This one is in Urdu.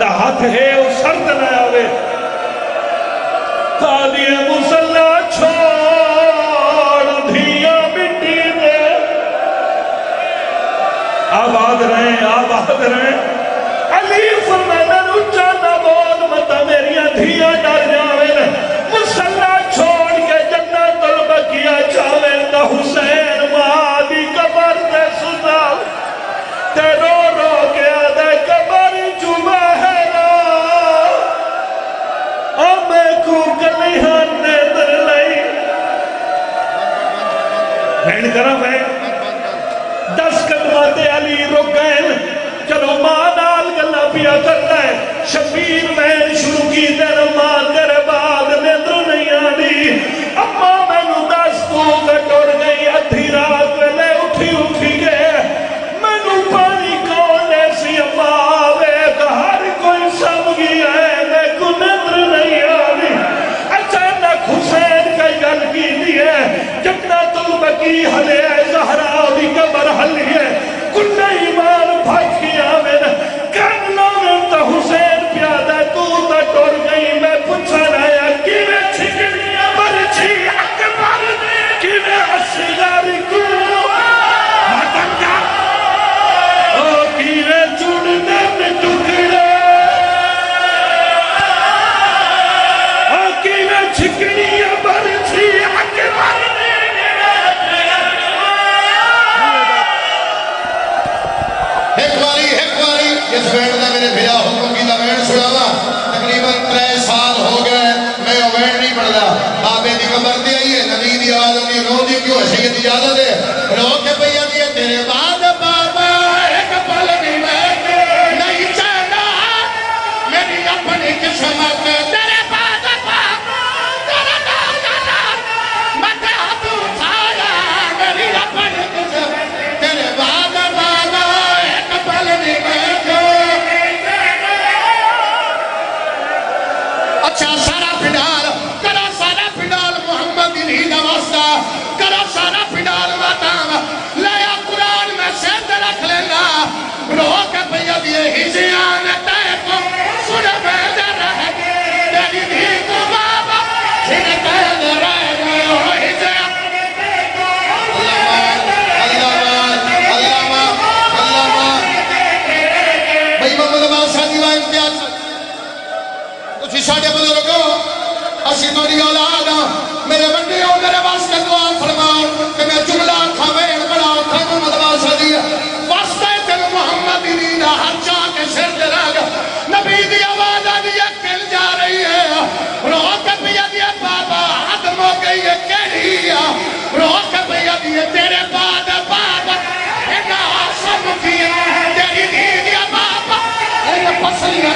جہاں ہاتھ ہے وہ سرد نہ آوے خالی مسلح چھوڑ دھیا مٹی دے آباد رہیں علی فرمانا اچھا نہ بول متا میریاں دھیا ڈر جاویں مسلح چھوڑ کے جنت البقیہ جاویں دا حسین مادی قبر دے ستا تے رو رو کے آدھے قبر جمع ہے نا میں کو کلیہان نے در لئی بہن کرم ہے 10 قدمات علی رک گئے چلو ماں نال گلا پیا کرتا ہے شبیر میں شروع کی دیر ماں تیرے بعد نیندر نہیں آنی اما میں نو 10 تو گٹور گئی ادھی رات میں اٹھی گئے میں نو پانی کون ایسی اما آوے ہر کوئی سم گیا ہے میں کو نیندر نہیں آنی اچانک حسین کا گل کی دیئے جنت البقیع حلے زہرا دی قبر حلی ہے کل ایمان بھاگ گیا میں کرنا میں تا حسین پیادہ تو تا ٹور گئی میں پوچھا رہا کی میں چھکڑیاں برچی اکبر کی میں اصغاری کو ماتم کا کی میں چوڑنے میں ٹکڑے کی میں چھکڑیاں برچی اکبر اس بینڈ نے میرے بھیا حکم کی لبینڈ سڑاوا تقریباً 3 سال ہو گئے میں وہ بینڈ نہیں پڑھ رہا آبے دی قبر دی آئیے نبی دی آواز اپنی رو دی کیوں حسیت اجازت ہے رو کے پہیا دیئے تیرے بعد بابا ایک پل نہیں بیٹھے نہیں چاہنا میری اپنی قسمت تیرے بعد بابا تیرے دادا متے ہاتھو سایا میری اپنی قسمت تیرے بعد بابا ایک پل نہیں بیٹھے اچھا سارا پھنڈال کرا سارا پھنڈال محمد انہی نواستا کرا سارا پھنڈال واتام لیا قرآن میں سید رکھ لینا رو کے پہیا دیئے ہجیان تیپو سنے بیدے رہ گئے تیری بھی تو بابا سنے بیدے رہ گئے ہو ہجیان اللہ بھائی محمد عباس شادی وائن امتیاز کچھ ساڑھے بزرگوں اسی توڑی اولاد میرے بندے ہو میرے واسطے دعا فرماؤ کہ میں جملہ کھوین بڑھاؤ تھا محمد عباس شادی واسطے تل محمد انینا ہر چاہ کے سر دے راگا نبی دی آواز آدھی اکل جا رہی ہے رو کے پیا دیا بابا عدم ہو گئی ہے کہی رو کے پیا دیا تیرے بعد بابا ایک آسم کیا تیری دی دیا بابا ایک پسلیاں